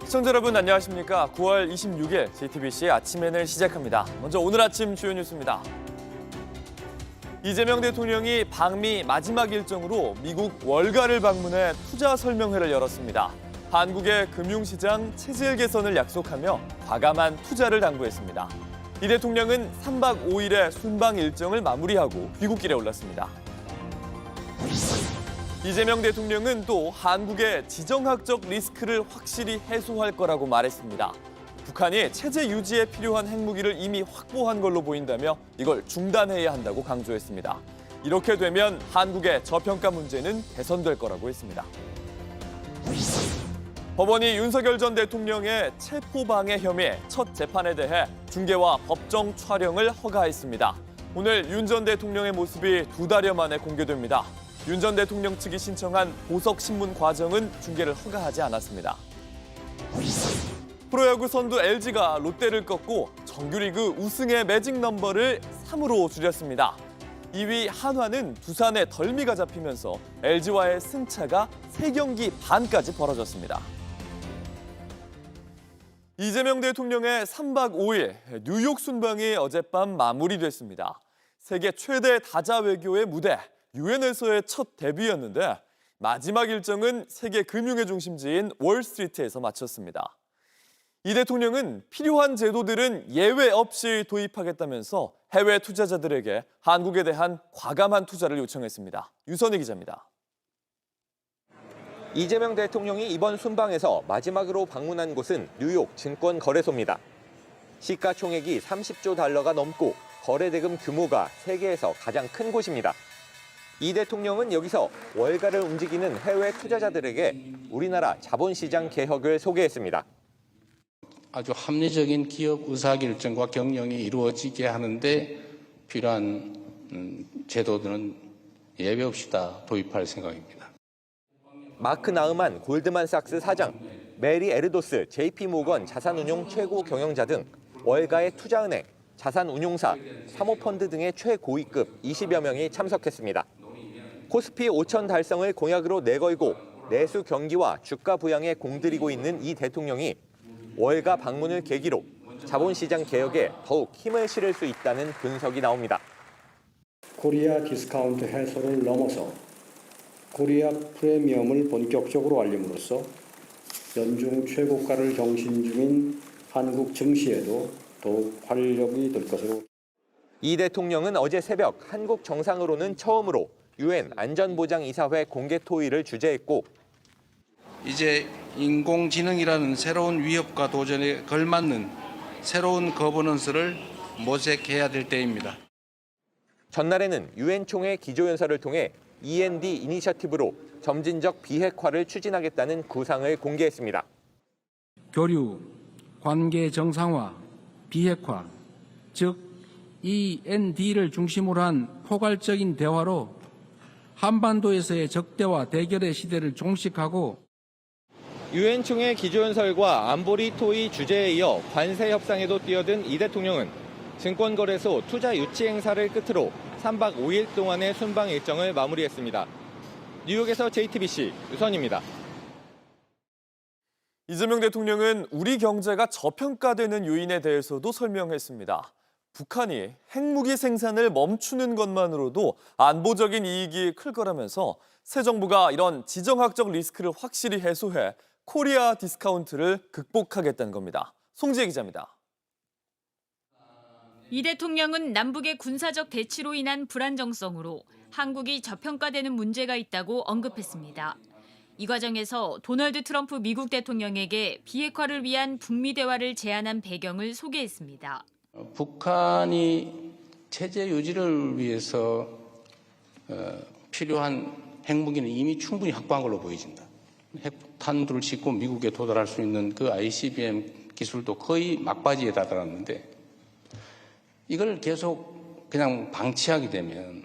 시청자 여러분 안녕하십니까? 9월 26일 JTBC 아침엔을 시작합니다. 먼저 오늘 아침 주요 뉴스입니다. 이재명 대통령이 방미 마지막 일정으로 미국 월가를 방문해 투자 설명회를 열었습니다. 한국의 금융시장 체질 개선을 약속하며 과감한 투자를 당부했습니다. 이 대통령은 3박 5일의 순방 일정을 마무리하고 귀국길에 올랐습니다. 이재명 대통령은 또 한국의 지정학적 리스크를 확실히 해소할 거라고 말했습니다. 북한이 체제 유지에 필요한 핵무기를 이미 확보한 걸로 보인다며 이걸 중단해야 한다고 강조했습니다. 이렇게 되면 한국의 저평가 문제는 개선될 거라고 했습니다. 법원이 윤석열 전 대통령의 체포방해 혐의 첫 재판에 대해 중계와 법정 촬영을 허가했습니다. 오늘 윤 전 대통령의 모습이 2달여 만에 공개됩니다. 윤 전 대통령 측이 신청한 보석 신문 과정은 중계를 허가하지 않았습니다. 프로야구 선두 LG가 롯데를 꺾고 정규리그 우승의 매직 넘버를 3으로 줄였습니다. 2위 한화는 두산의 덜미가 잡히면서 LG와의 승차가 3경기 반까지 벌어졌습니다. 이재명 대통령의 3박 5일 뉴욕 순방이 어젯밤 마무리됐습니다. 세계 최대 다자 외교의 무대 유엔에서의 첫 데뷔였는데 마지막 일정은 세계 금융의 중심지인 월스트리트에서 마쳤습니다. 이 대통령은 필요한 제도들은 예외 없이 도입하겠다면서 해외 투자자들에게 한국에 대한 과감한 투자를 요청했습니다. 유선희 기자입니다. 이재명 대통령이 이번 순방에서 마지막으로 방문한 곳은 뉴욕 증권거래소입니다. 시가총액이 30조 달러가 넘고 거래대금 규모가 세계에서 가장 큰 곳입니다. 이 대통령은 여기서 월가를 움직이는 해외 투자자들에게 우리나라 자본시장 개혁을 소개했습니다. 아주 합리적인 기업 의사결정과 경영이 이루어지게 하는데 필요한 제도들은 예외 없이 다 도입할 생각입니다. 마크 나흐만 골드만삭스 사장, 메리 에르도스 JP모건 자산운용 최고 경영자 등 월가의 투자은행, 자산운용사, 사모펀드 등의 최고위급 20여 명이 참석했습니다. 코스피 5천 달성을 공약으로 내걸고 내수 경기와 주가 부양에 공들이고 있는 이 대통령이 월가 방문을 계기로 자본시장 개혁에 더욱 힘을 실을 수 있다는 분석이 나옵니다. 코리아 디스카운트 해소를 넘어서 코리아 프리미엄을 본격적으로 알림으로써 연중 최고가를 경신 중인 한국 증시에도 더욱 활력이 될 것으로. 이 대통령은 어제 새벽 한국 정상으로는 처음으로 유엔 안전보장이사회 공개 토의를 주재했고 이제 인공지능이라는 새로운 위협과 도전에 걸맞는 새로운 거버넌스를 모색해야 될 때입니다. 전날에는 유엔 총회 기조연설을 통해 END 이니셔티브로 점진적 비핵화를 추진하겠다는 구상을 공개했습니다. 교류, 관계 정상화, 비핵화, 즉 END를 중심으로 한 포괄적인 대화로 한반도에서의 적대와 대결의 시대를 종식하고 유엔 총회 기조연설과 안보리 토의 주제에 이어 관세 협상에도 뛰어든 이 대통령은 증권거래소 투자 유치 행사를 끝으로 3박 5일 동안의 순방 일정을 마무리했습니다. 뉴욕에서 JTBC 유선입니다. 이재명 대통령은 우리 경제가 저평가되는 요인에 대해서도 설명했습니다. 북한이 핵무기 생산을 멈추는 것만으로도 안보적인 이익이 클 거라면서 새 정부가 이런 지정학적 리스크를 확실히 해소해 코리아 디스카운트를 극복하겠다는 겁니다. 송지혜 기자입니다. 이 대통령은 남북의 군사적 대치로 인한 불안정성으로 한국이 저평가되는 문제가 있다고 언급했습니다. 이 과정에서 도널드 트럼프 미국 대통령에게 비핵화를 위한 북미 대화를 제안한 배경을 소개했습니다. 북한이 체제 유지를 위해서 필요한 핵무기는 이미 충분히 확보한 걸로 보여진다. 핵탄두를 싣고 미국에 도달할 수 있는 그 ICBM 기술도 거의 막바지에 다다랐는데 이걸 계속 그냥 방치하게 되면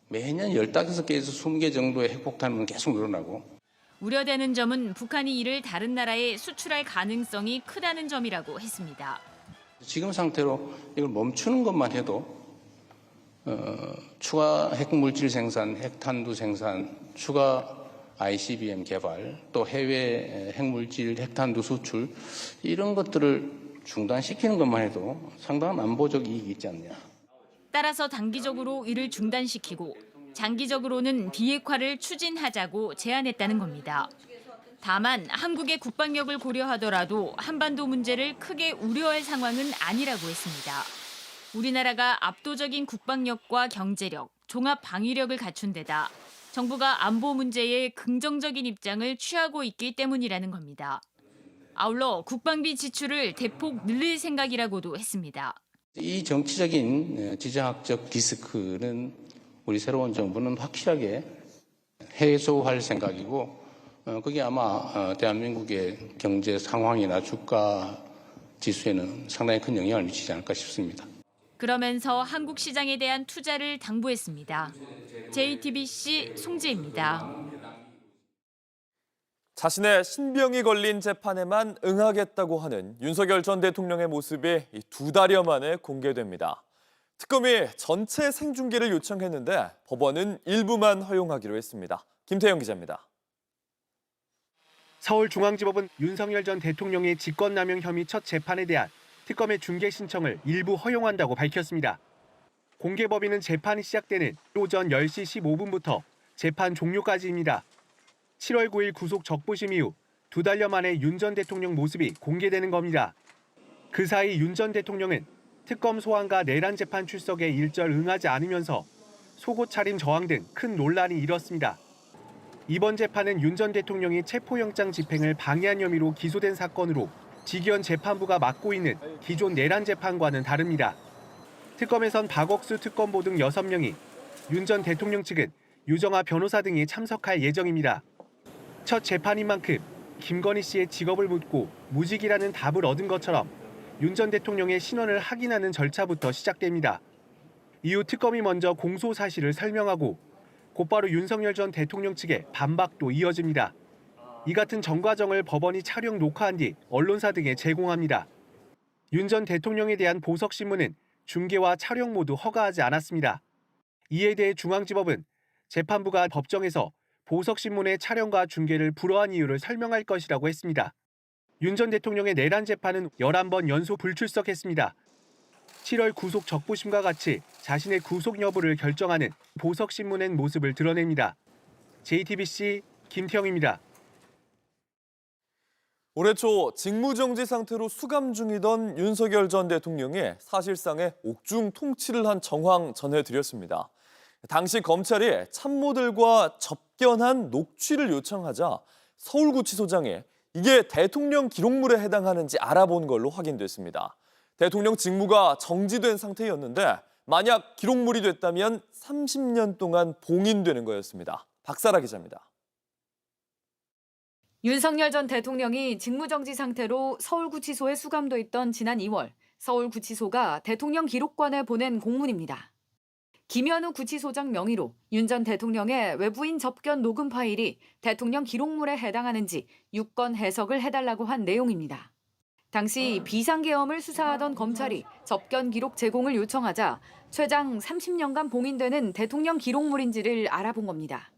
매년 15개에서 20개 정도의 핵폭탄은 계속 늘어나고 우려되는 점은 북한이 이를 다른 나라에 수출할 가능성이 크다는 점이라고 했습니다. 지금 상태로 이걸 멈추는 것만 해도 추가 핵물질 생산, 핵탄두 생산, 추가 ICBM 개발, 또 해외 핵물질, 핵탄두 수출 이런 것들을 중단시키는 것만 해도 상당한 안보적 이익이 있지 않냐. 따라서 단기적으로 이를 중단시키고 장기적으로는 비핵화를 추진하자고 제안했다는 겁니다. 다만 한국의 국방력을 고려하더라도 한반도 문제를 크게 우려할 상황은 아니라고 했습니다. 우리나라가 압도적인 국방력과 경제력, 종합 방위력을 갖춘 데다 정부가 안보 문제에 긍정적인 입장을 취하고 있기 때문이라는 겁니다. 아울러 국방비 지출을 대폭 늘릴 생각이라고도 했습니다. 이 정치적인 지정학적 리스크는 우리 새로운 정부는 확실하게 해소할 생각이고 그게 아마 대한민국의 경제 상황이나 주가 지수에는 상당히 큰 영향을 미치지 않을까 싶습니다. 그러면서 한국 시장에 대한 투자를 당부했습니다. JTBC 송지혜입니다. 자신의 신병이 걸린 재판에만 응하겠다고 하는 윤석열 전 대통령의 모습이 2달여 만에 공개됩니다. 특검이 전체 생중계를 요청했는데 법원은 일부만 허용하기로 했습니다. 김태영 기자입니다. 서울중앙지법은 윤석열 전 대통령의 직권남용 혐의 첫 재판에 대한 특검의 중계 신청을 일부 허용한다고 밝혔습니다. 공개 범위는 재판이 시작되는 오전 10시 15분부터 재판 종료까지입니다. 7월 9일 구속 적부심 이후 2달여 만에 윤 전 대통령 모습이 공개되는 겁니다. 그 사이 윤 전 대통령은 특검 소환과 내란 재판 출석에 일절 응하지 않으면서 속옷 차림 저항 등 큰 논란이 일었습니다. 이번 재판은 윤 전 대통령이 체포영장 집행을 방해한 혐의로 기소된 사건으로 지기현 재판부가 맡고 있는 기존 내란 재판과는 다릅니다. 특검에선 박억수 특검보 등 6명이, 윤 전 대통령 측은 유정아 변호사 등이 참석할 예정입니다. 첫 재판인 만큼 김건희 씨의 직업을 묻고 무직이라는 답을 얻은 것처럼 윤 전 대통령의 신원을 확인하는 절차부터 시작됩니다. 이후 특검이 먼저 공소 사실을 설명하고 곧바로 윤석열 전 대통령 측의 반박도 이어집니다. 이 같은 전 과정을 법원이 촬영 녹화한 뒤 언론사 등에 제공합니다. 윤 전 대통령에 대한 보석신문은 중계와 촬영 모두 허가하지 않았습니다. 이에 대해 중앙지법은 재판부가 법정에서 보석신문의 촬영과 중계를 불허한 이유를 설명할 것이라고 했습니다. 윤 전 대통령의 내란 재판은 11번 연속 불출석했습니다. 7월 구속 적부심과 같이 자신의 구속 여부를 결정하는 보석신문의 모습을 드러냅니다. JTBC 김태영입니다. 올해 초 직무정지 상태로 수감 중이던 윤석열 전 대통령이 사실상의 옥중 통치를 한 정황 전해드렸습니다. 당시 검찰이 참모들과 접견한 녹취를 요청하자 서울구치소장이 이게 대통령 기록물에 해당하는지 알아본 걸로 확인됐습니다. 대통령 직무가 정지된 상태였는데 만약 기록물이 됐다면 30년 동안 봉인되는 거였습니다. 박사라 기자입니다. 윤석열 전 대통령이 직무정지 상태로 서울구치소에 수감돼 있던 지난 2월, 서울구치소가 대통령 기록관에 보낸 공문입니다. 김현우 구치소장 명의로 윤 전 대통령의 외부인 접견 녹음 파일이 대통령 기록물에 해당하는지 유권 해석을 해달라고 한 내용입니다. 당시 비상계엄을 수사하던 검찰이 접견 기록 제공을 요청하자 최장 30년간 봉인되는 대통령 기록물인지를 알아본 겁니다.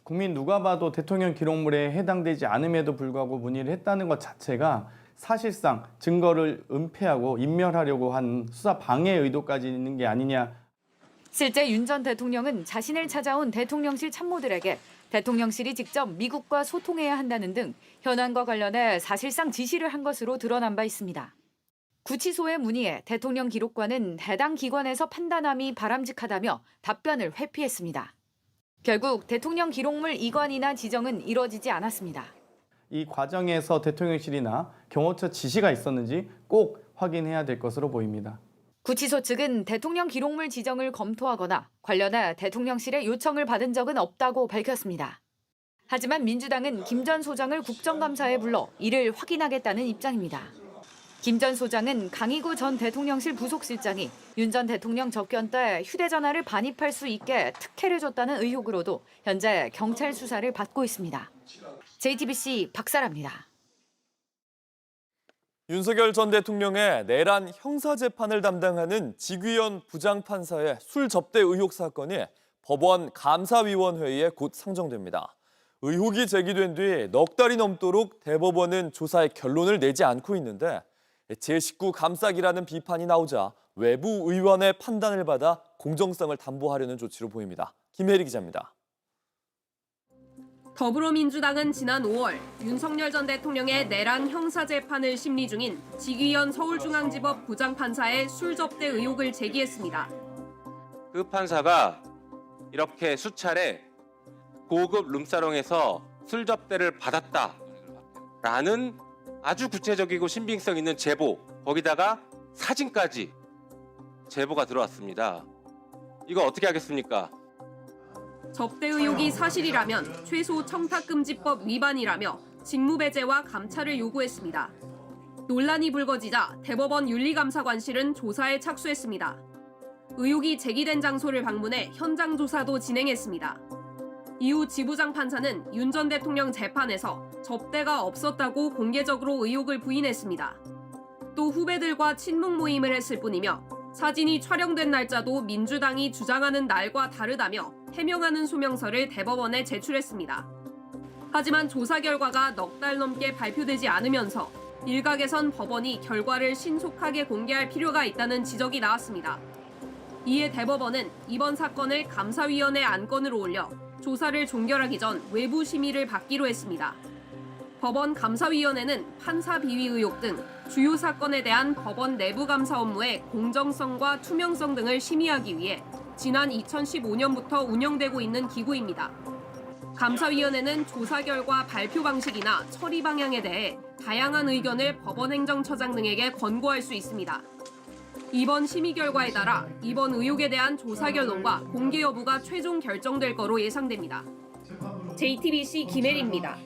국민 누가 봐도 대통령 기록물에 해당되지 않음에도 불구하고 문의를 했다는 것 자체가 사실상 증거를 은폐하고 인멸하려고 한 수사 방해 의도까지 있는 게 아니냐. 실제 윤 전 대통령은 자신을 찾아온 대통령실 참모들에게 대통령실이 직접 미국과 소통해야 한다는 등 현안과 관련해 사실상 지시를 한 것으로 드러난 바 있습니다. 구치소의 문의에 대통령 기록관은 해당 기관에서 판단함이 바람직하다며 답변을 회피했습니다. 결국 대통령 기록물 이관이나 지정은 이뤄지지 않았습니다. 이 과정에서 대통령실이나 경호처 지시가 있었는지 꼭 확인해야 될 것으로 보입니다. 구치소 측은 대통령 기록물 지정을 검토하거나 관련해 대통령실의 요청을 받은 적은 없다고 밝혔습니다. 하지만 민주당은 김 전 소장을 국정감사에 불러 이를 확인하겠다는 입장입니다. 김 전 소장은 강희구 전 대통령실 부속실장이 윤 전 대통령 접견 때 휴대전화를 반입할 수 있게 특혜를 줬다는 의혹으로도 현재 경찰 수사를 받고 있습니다. JTBC 박사라입니다. 윤석열 전 대통령의 내란 형사재판을 담당하는 지귀현 부장판사의 술 접대 의혹 사건이 법원 감사위원회에 곧 상정됩니다. 의혹이 제기된 뒤 넉 달이 넘도록 대법원은 조사에 결론을 내지 않고 있는데 제19 감싸기라는 비판이 나오자 외부 의원의 판단을 받아 공정성을 담보하려는 조치로 보입니다. 김혜리 기자입니다. 더불어민주당은 지난 5월 윤석열 전 대통령의 내란 형사재판을 심리 중인 지귀현 서울중앙지법 부장판사의 술 접대 의혹을 제기했습니다. 그 판사가 이렇게 수차례 고급 룸사롱에서 술 접대를 받았다라는 아주 구체적이고 신빙성 있는 제보, 거기다가 사진까지 제보가 들어왔습니다. 이거 어떻게 하겠습니까? 접대 의혹이 사실이라면 최소 청탁금지법 위반이라며 직무배제와 감찰을 요구했습니다. 논란이 불거지자 대법원 윤리감사관실은 조사에 착수했습니다. 의혹이 제기된 장소를 방문해 현장 조사도 진행했습니다. 이후 지부장 판사는 윤 전 대통령 재판에서 접대가 없었다고 공개적으로 의혹을 부인했습니다. 또 후배들과 친목 모임을 했을 뿐이며 사진이 촬영된 날짜도 민주당이 주장하는 날과 다르다며 해명하는 소명서를 대법원에 제출했습니다. 하지만 조사 결과가 넉 달 넘게 발표되지 않으면서 일각에선 법원이 결과를 신속하게 공개할 필요가 있다는 지적이 나왔습니다. 이에 대법원은 이번 사건을 감사위원회 안건으로 올려 조사를 종결하기 전 외부 심의를 받기로 했습니다. 법원 감사위원회는 판사 비위 의혹 등 주요 사건에 대한 법원 내부 감사 업무의 공정성과 투명성 등을 심의하기 위해 지난 2015년부터 운영되고 있는 기구입니다. 감사위원회는 조사 결과 발표 방식이나 처리 방향에 대해 다양한 의견을 법원 행정처장 등에게 권고할 수 있습니다. 이번 심의 결과에 따라 이번 의혹에 대한 조사 결론과 공개 여부가 최종 결정될 거로 예상됩니다. JTBC 김혜리입니다.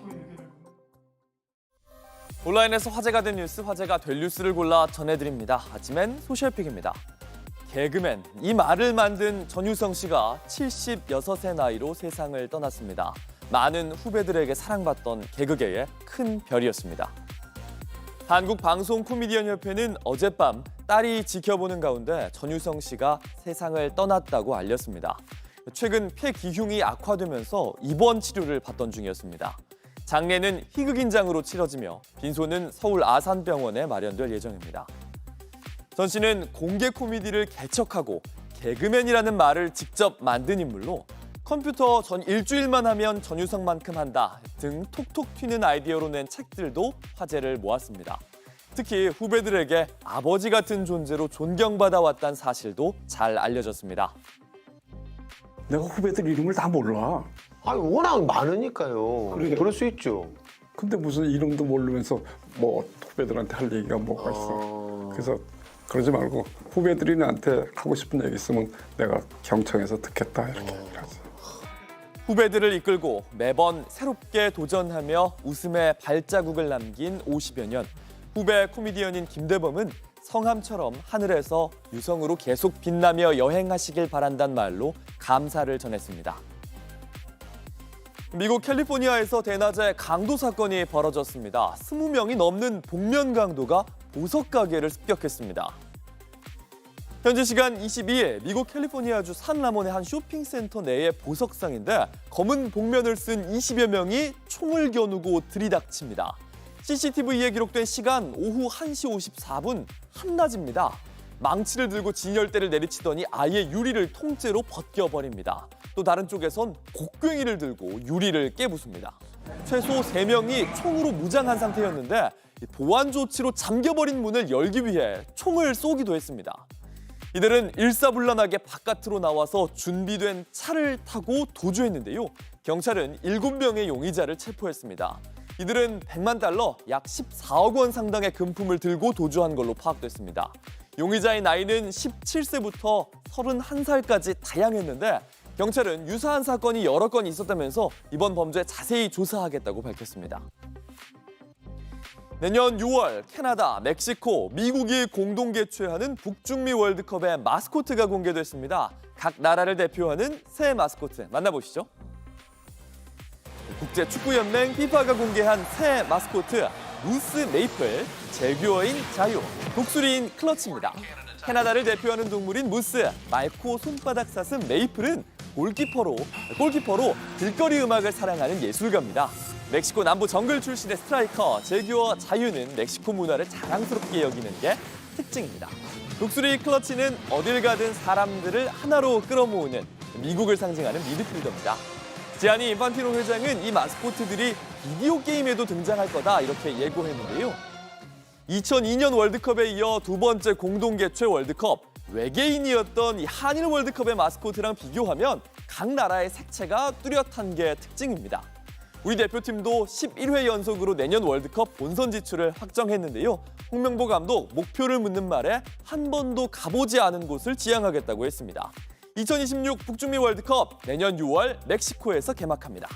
온라인에서 화제가 된 뉴스, 화제가 될 뉴스를 골라 전해드립니다. 아침엔 소셜픽입니다. 개그맨, 이 말을 만든 전유성 씨가 76의 나이로 세상을 떠났습니다. 많은 후배들에게 사랑받던 개그계의 큰 별이었습니다. 한국방송코미디언협회는 어젯밤 딸이 지켜보는 가운데 전유성 씨가 세상을 떠났다고 알렸습니다. 최근 폐기흉이 악화되면서 입원 치료를 받던 중이었습니다. 장례는 희극인장으로 치러지며 빈소는 서울 아산병원에 마련될 예정입니다. 전 씨는 공개 코미디를 개척하고 개그맨이라는 말을 직접 만든 인물로 컴퓨터 전 일주일만 하면 전유성만큼 한다 등 톡톡 튀는 아이디어로 낸 책들도 화제를 모았습니다. 특히 후배들에게 아버지 같은 존재로 존경받아왔다는 사실도 잘 알려졌습니다. 내가 후배들 이름을 다 몰라. 아, 워낙 많으니까요. 그래. 그럴 수 있죠. 근데 무슨 이름도 모르면서 뭐 후배들한테 할 얘기가 뭐가 있어. 그래서 그러지 말고 후배들이 나한테 하고 싶은 얘기 있으면 내가 경청해서 듣겠다 이렇게 얘기를 하지. 후배들을 이끌고 매번 새롭게 도전하며 웃음의 발자국을 남긴 50여 년. 후배 코미디언인 김대범은 성함처럼 하늘에서 유성으로 계속 빛나며 여행하시길 바란다는 말로 감사를 전했습니다. 미국 캘리포니아에서 대낮에 강도 사건이 벌어졌습니다. 20명이 넘는 복면 강도가 보석 가게를 습격했습니다. 현지 시간 22일 미국 캘리포니아주 산라몬의 한 쇼핑센터 내의 보석상인데 검은 복면을 쓴 20여 명이 총을 겨누고 들이닥칩니다. CCTV에 기록된 시간 오후 1시 54분 한낮입니다. 망치를 들고 진열대를 내리치더니 아예 유리를 통째로 벗겨버립니다. 또 다른 쪽에선 곡괭이를 들고 유리를 깨부숩니다. 최소 3명이 총으로 무장한 상태였는데 보안 조치로 잠겨버린 문을 열기 위해 총을 쏘기도 했습니다. 이들은 일사불란하게 바깥으로 나와서 준비된 차를 타고 도주했는데요. 경찰은 7명의 용의자를 체포했습니다. 이들은 100만 달러, 약 14억 원 상당의 금품을 들고 도주한 걸로 파악됐습니다. 용의자의 나이는 17세부터 31살까지 다양했는데 경찰은 유사한 사건이 여러 건 있었다면서 이번 범죄 자세히 조사하겠다고 밝혔습니다. 내년 6월 캐나다, 멕시코, 미국이 공동 개최하는 북중미 월드컵의 마스코트가 공개됐습니다. 각 나라를 대표하는 새 마스코트 만나보시죠. 국제축구연맹 FIFA가 공개한 새 마스코트 무스 메이플, 제규어인 자유, 독수리인 클러치입니다. 캐나다를 대표하는 동물인 무스, 맑고 손바닥 사슴 메이플은 골키퍼로 길거리 음악을 사랑하는 예술가입니다. 멕시코 남부 정글 출신의 스트라이커 제규어 자유는 멕시코 문화를 자랑스럽게 여기는 게 특징입니다. 독수리 클러치는 어딜 가든 사람들을 하나로 끌어모으는 미국을 상징하는 미드필더입니다. 지아니 인판티노 회장은 이 마스코트들이 비디오 게임에도 등장할 거다 이렇게 예고했는데요. 2002년 월드컵에 이어 두 번째 공동 개최 월드컵, 외계인이었던 이 한일 월드컵의 마스코트랑 비교하면 각 나라의 색채가 뚜렷한 게 특징입니다. 우리 대표팀도 11회 연속으로 내년 월드컵 본선 진출을 확정했는데요. 홍명보 감독 목표를 묻는 말에 한 번도 가보지 않은 곳을 지향하겠다고 했습니다. 2026 북중미 월드컵 내년 6월 멕시코에서 개막합니다.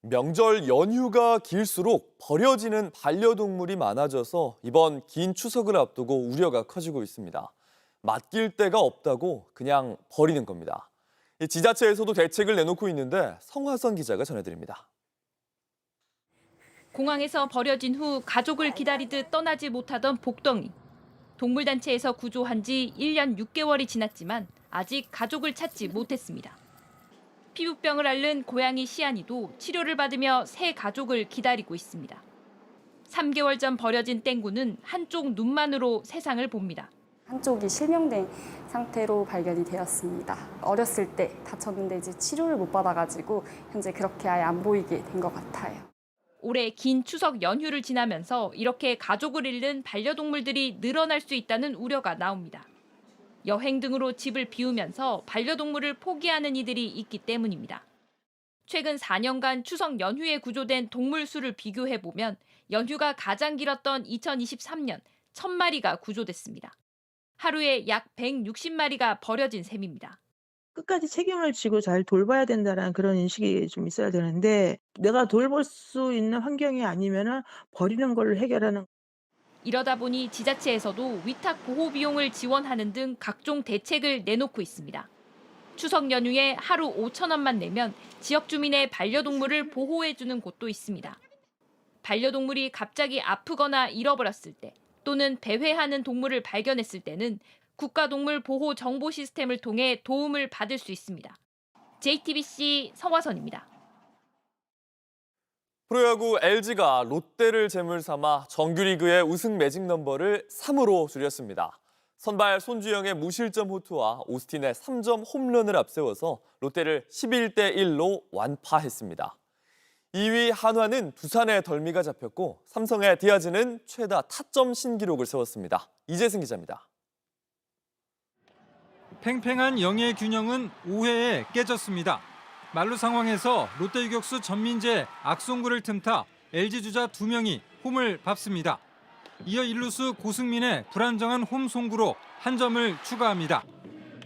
명절 연휴가 길수록 버려지는 반려동물이 많아져서 이번 긴 추석을 앞두고 우려가 커지고 있습니다. 맡길 데가 없다고 그냥 버리는 겁니다. 지자체에서도 대책을 내놓고 있는데 성화선 기자가 전해드립니다. 공항에서 버려진 후 가족을 기다리듯 떠나지 못하던 복덩이. 동물단체에서 구조한 지 1년 6개월이 지났지만 아직 가족을 찾지 못했습니다. 피부병을 앓는 고양이 시안이도 치료를 받으며 새 가족을 기다리고 있습니다. 3개월 전 버려진 땡구는 한쪽 눈만으로 세상을 봅니다. 한쪽이 실명된 상태로 발견이 되었습니다. 어렸을 때 다쳤는데 이제 치료를 못 받아가지고 현재 그렇게 아예 안 보이게 된 것 같아요. 올해 긴 추석 연휴를 지나면서 이렇게 가족을 잃는 반려동물들이 늘어날 수 있다는 우려가 나옵니다. 여행 등으로 집을 비우면서 반려동물을 포기하는 이들이 있기 때문입니다. 최근 4년간 추석 연휴에 구조된 동물 수를 비교해보면 연휴가 가장 길었던 2023년 1000마리가 구조됐습니다. 하루에 약 160마리가 버려진 셈입니다. 끝까지 책임을 지고 잘 돌봐야 된다는 그런 인식이 좀 있어야 되는데 내가 돌볼 수 있는 환경이 아니면 버리는 걸로 해결하는. 이러다 보니 지자체에서도 위탁 보호 비용을 지원하는 등 각종 대책을 내놓고 있습니다. 추석 연휴에 하루 5,000원만 내면 지역 주민의 반려동물을 보호해주는 곳도 있습니다. 반려동물이 갑자기 아프거나 잃어버렸을 때 또는 배회하는 동물을 발견했을 때는 국가동물 보호 정보 시스템을 통해 도움을 받을 수 있습니다. JTBC 성화선입니다. 프로야구 LG가 롯데를 제물 삼아 정규리그의 우승 매직 넘버를 3으로 줄였습니다. 선발 손주영의 무실점 호투와 오스틴의 3점 홈런을 앞세워서 롯데를 11대 1로 완파했습니다. 2위 한화는 두산의 덜미가 잡혔고 삼성의 디아즈는 최다 타점 신기록을 세웠습니다. 이재승 기자입니다. 팽팽한 영의 균형은 5회에 깨졌습니다. 만루 상황에서 롯데 유격수 전민재의 악송구를 틈타 LG 주자 2명이 홈을 밟습니다. 이어 1루수 고승민의 불안정한 홈 송구로 한 점을 추가합니다.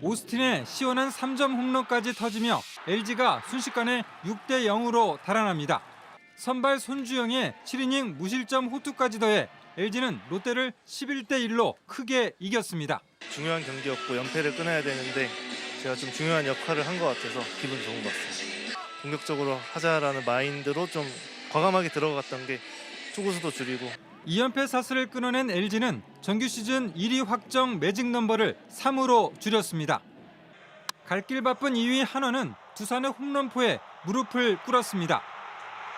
오스틴의 시원한 3점 홈런까지 터지며 LG가 순식간에 6대 0으로 달아납니다. 선발 손주영의 7이닝 무실점 호투까지 더해 LG는 롯데를 11대 1로 크게 이겼습니다. 중요한 경기였고 연패를 끊어야 되는데 제가 좀 중요한 역할을 한 것 같아서 기분 좋은 것 같습니다. 공격적으로 하자라는 마인드로 좀 과감하게 들어갔던 게 투구수도 줄이고 2연패 사슬을 끊어낸 LG는 정규 시즌 1위 확정 매직 넘버를 3으로 줄였습니다. 갈 길 바쁜 2위 한화는 두산의 홈런포에 무릎을 꿇었습니다.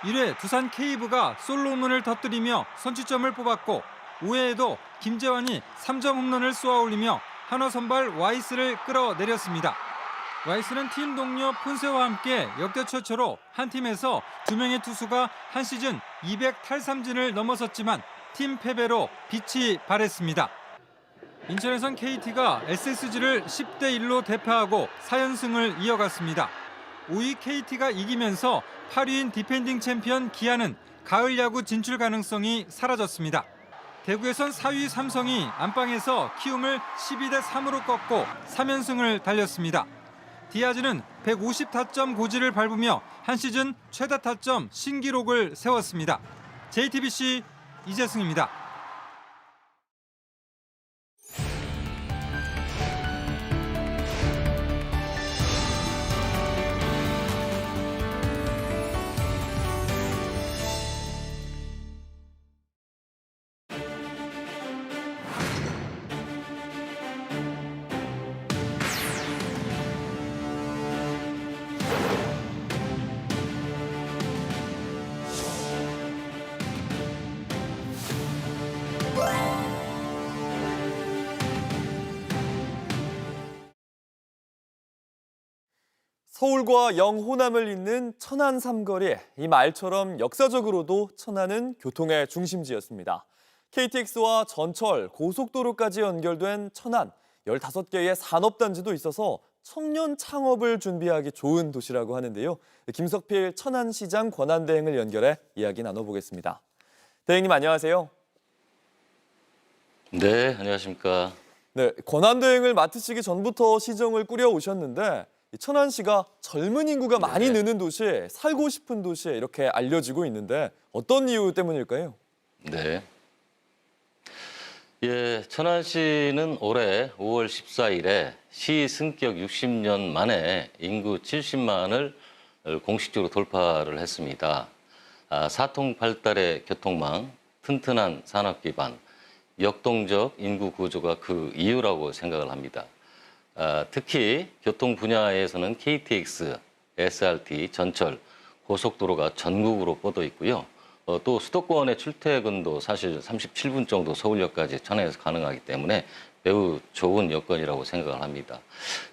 1회 두산 케이브가 솔로 홈런을 터뜨리며 선취점을 뽑았고 5회에도 김재환이 3점 홈런을 쏘아올리며 한화 선발 와이스를 끌어내렸습니다. 와이스는 팀 동료 폰세와 함께 역대 최초로 한 팀에서 2명의 투수가 한 시즌 200 탈삼진을 넘어섰지만 팀 패배로 빛이 발했습니다. 인천에선 KT가 SSG를 10대 1로 대파하고 4연승을 이어갔습니다. 5위 KT가 이기면서 8위인 디펜딩 챔피언 기아는 가을 야구 진출 가능성이 사라졌습니다. 대구에선 4위 삼성이 안방에서 키움을 12대 3으로 꺾고 3연승을 달렸습니다. 디아즈는 150타점 고지를 밟으며 한 시즌 최다 타점 신기록을 세웠습니다. JTBC 이재승입니다. 서울과 영호남을 잇는 천안 삼거리, 이 말처럼 역사적으로도 천안은 교통의 중심지였습니다. KTX와 전철, 고속도로까지 연결된 천안, 15개의 산업단지도 있어서 청년 창업을 준비하기 좋은 도시라고 하는데요. 김석필 천안시장 권한대행을 연결해 이야기 나눠보겠습니다. 대행님 안녕하세요. 네, 안녕하십니까. 네, 권한대행을 맡으시기 전부터 시정을 꾸려오셨는데 천안시가 젊은 인구가 많이 느는 도시, 살고 싶은 도시에 이렇게 알려지고 있는데 어떤 이유 때문일까요? 네. 예, 천안시는 올해 5월 14일에 시 승격 60년 만에 인구 70만을 공식적으로 돌파를 했습니다. 사통 발달의 교통망, 튼튼한 산업 기반, 역동적 인구 구조가 그 이유라고 생각을 합니다. 특히 교통 분야에서는 KTX, SRT, 전철, 고속도로가 전국으로 뻗어 있고요. 또 수도권의 출퇴근도 사실 37분 정도 서울역까지 천안에서 가능하기 때문에 매우 좋은 여건이라고 생각을 합니다.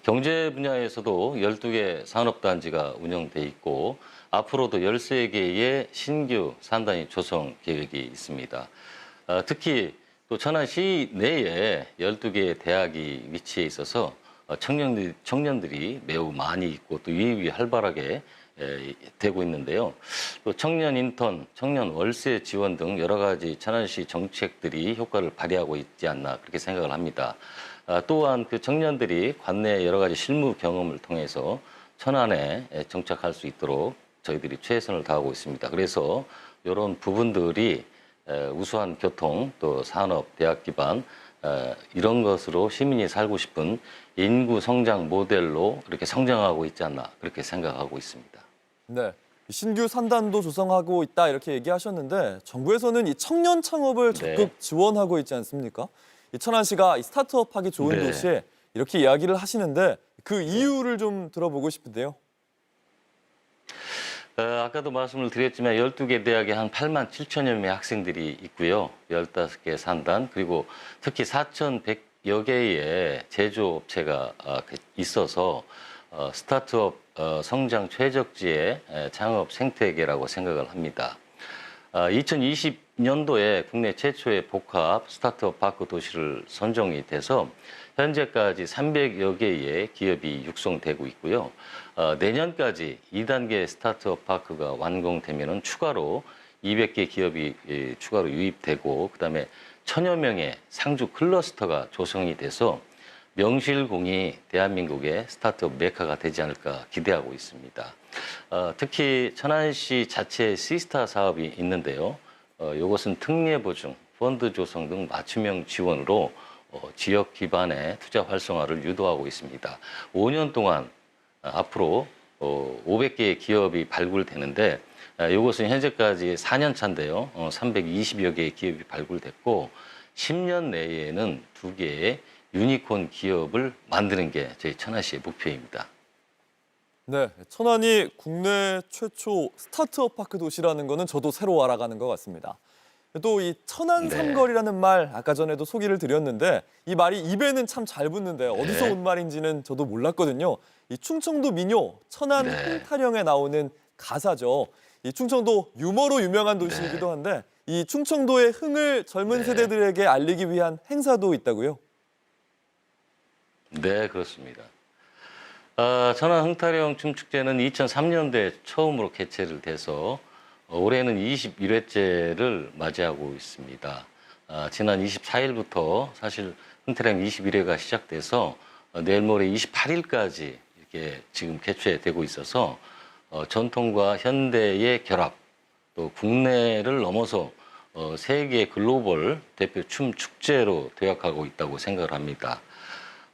경제 분야에서도 12개 산업단지가 운영돼 있고 앞으로도 13개의 신규 산단이 조성 계획이 있습니다. 특히 또 천안시 내에 12개의 대학이 위치해 있어서 청년들이 매우 많이 있고 또 유입이 활발하게 되고 있는데요. 또 청년 인턴, 청년 월세 지원 등 여러 가지 천안시 정책들이 효과를 발휘하고 있지 않나 그렇게 생각을 합니다. 또한 그 청년들이 관내 여러 가지 실무 경험을 통해서 천안에 정착할 수 있도록 저희들이 최선을 다하고 있습니다. 그래서 이런 부분들이 우수한 교통, 또 산업, 대학 기반 이런 것으로 시민이 살고 싶은 인구 성장 모델로 이렇게 성장하고 있지 않나 그렇게 생각하고 있습니다. 네, 신규 산단도 조성하고 있다 이렇게 얘기하셨는데 정부에서는 이 청년 창업을 적극 지원하고 있지 않습니까? 이 천안시가 이 스타트업하기 좋은 도시에 이렇게 이야기를 하시는데 그 이유를 좀 들어보고 싶은데요. 아까도 말씀을 드렸지만 12개 대학에 한 8만 7천여 명의 학생들이 있고요. 15개 산단 그리고 특히 4,100여 개의 제조업체가 있어서 스타트업 성장 최적지의 창업 생태계라고 생각을 합니다. 2020년도에 국내 최초의 복합 스타트업 파크 도시를 선정이 돼서 현재까지 300여 개의 기업이 육성되고 있고요. 내년까지 2단계 스타트업 파크가 완공되면 추가로 200개 기업이 추가로 유입되고 그다음에 1000여 명의 상주 클러스터가 조성이 돼서 명실공히 대한민국의 스타트업 메카가 되지 않을까 기대하고 있습니다. 특히 천안시 자체 시스타 사업이 있는데요. 이것은 특례 보증, 펀드 조성 등 맞춤형 지원으로 지역 기반의 투자 활성화를 유도하고 있습니다. 5년 동안 앞으로 500개의 기업이 발굴되는데 이것은 현재까지 4년 차인데요. 320여 개의 기업이 발굴됐고 10년 내에는 2개의 유니콘 기업을 만드는 게 저희 천안시의 목표입니다. 네, 천안이 국내 최초 스타트업 파크 도시라는 거는 저도 새로 알아가는 것 같습니다. 또 이 천안 삼거리라는 말 아까 전에도 소개를 드렸는데 이 말이 입에는 참 잘 붙는데 어디서 온 말인지는 저도 몰랐거든요. 이 충청도 민요 천안 흥타령에 나오는 가사죠. 이 충청도 유머로 유명한 도시이기도 한데 이 충청도의 흥을 젊은 세대들에게 알리기 위한 행사도 있다고요? 네, 그렇습니다. 천안 흥타령 춤축제는 2003년도에 처음으로 개최를 돼서 올해는 21회째를 맞이하고 있습니다. 지난 24일부터 사실 흥타령 21회가 시작돼서 내일 모레 28일까지 이렇게 지금 개최되고 있어서 전통과 현대의 결합, 또 국내를 넘어서 세계 글로벌 대표 춤 축제로 도약하고 있다고 생각을 합니다.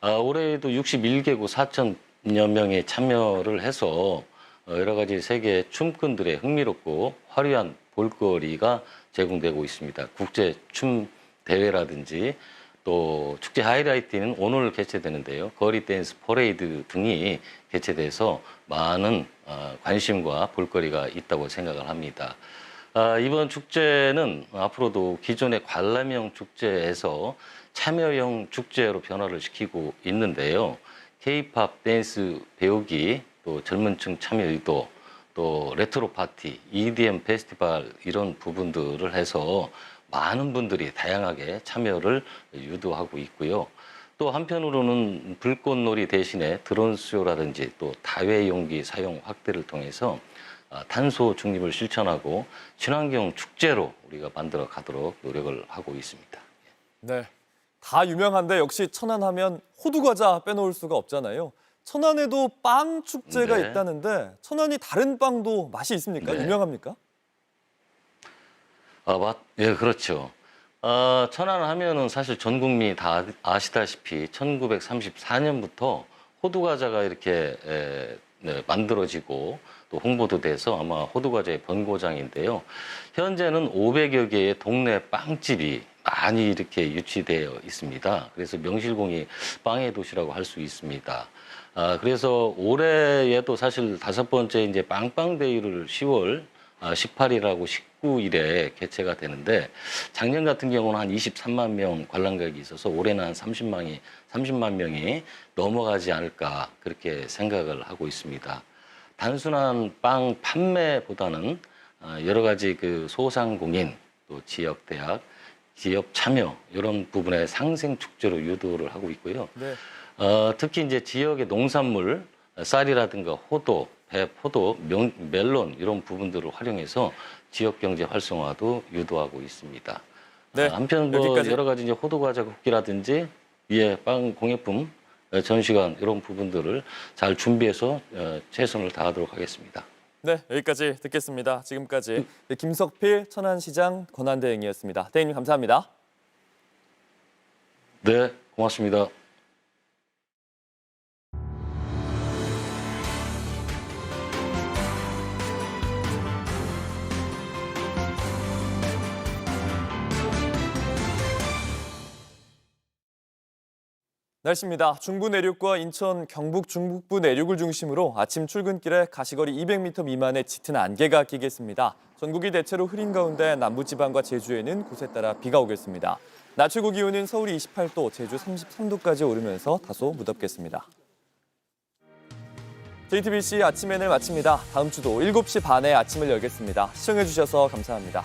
올해에도 61개국 4천여 명이 참여를 해서 여러 가지 세계 춤꾼들의 흥미롭고 화려한 볼거리가 제공되고 있습니다. 국제 춤 대회라든지 또 축제 하이라이트는 오늘 개최되는데요. 거리 댄스 퍼레이드 등이 개최돼서 많은 관심과 볼거리가 있다고 생각을 합니다. 이번 축제는 앞으로도 기존의 관람형 축제에서 참여형 축제로 변화를 시키고 있는데요. K-팝 댄스 배우기 또 젊은층 참여 유도, 또 레트로 파티, EDM 페스티벌 이런 부분들을 해서 많은 분들이 다양하게 참여를 유도하고 있고요. 또 한편으로는 불꽃놀이 대신에 드론 수요라든지 또 다회용기 사용 확대를 통해서 탄소 중립을 실천하고 친환경 축제로 우리가 만들어 가도록 노력을 하고 있습니다. 네, 다 유명한데 역시 천안하면 호두과자 빼놓을 수가 없잖아요. 천안에도 빵 축제가 네. 있다는데 천안이 다른 빵도 맛이 있습니까? 네. 유명합니까? 예, 그렇죠. 천안 하면은 사실 전 국민이 다 아시다시피 1934년부터 호두과자가 이렇게 만들어지고 또 홍보도 돼서 아마 호두과자의 번고장인데요. 현재는 500여 개의 동네 빵집이 많이 이렇게 유치되어 있습니다. 그래서 명실공히 빵의 도시라고 할 수 있습니다. 그래서 올해에도 사실 5번째 이제 빵빵데이를 10월 18일하고 19일에 개최가 되는데 작년 같은 경우는 한 23만 명 관람객이 있어서 올해는 한 30만 명이 넘어가지 않을까 그렇게 생각을 하고 있습니다. 단순한 빵 판매보다는 여러 가지 그 소상공인 또 지역 대학, 기업 참여 이런 부분의 상생 축제로 유도를 하고 있고요. 네. 특히 이제 지역의 농산물, 쌀이라든가 호도, 배, 포도, 멜론 이런 부분들을 활용해서 지역 경제 활성화도 유도하고 있습니다. 네, 한편 뭐 여기까지. 여러 가지 이제 호두과자 굽기라든지 빵 공예품 전시관 이런 부분들을 잘 준비해서 최선을 다하도록 하겠습니다. 네, 여기까지 듣겠습니다. 지금까지 김석필 천안시장 권한대행이었습니다. 대행님 감사합니다. 네, 고맙습니다. 날씨입니다. 중부 내륙과 인천, 경북 중북부 내륙을 중심으로 아침 출근길에 가시거리 200m 미만의 짙은 안개가 끼겠습니다. 전국이 대체로 흐린 가운데 남부지방과 제주에는 곳에 따라 비가 오겠습니다. 낮 최고 기온은 서울이 28도, 제주 33도까지 오르면서 다소 무덥겠습니다. JTBC 아침 N을 마칩니다. 다음 주도 7시 반에 아침을 열겠습니다. 시청해주셔서 감사합니다.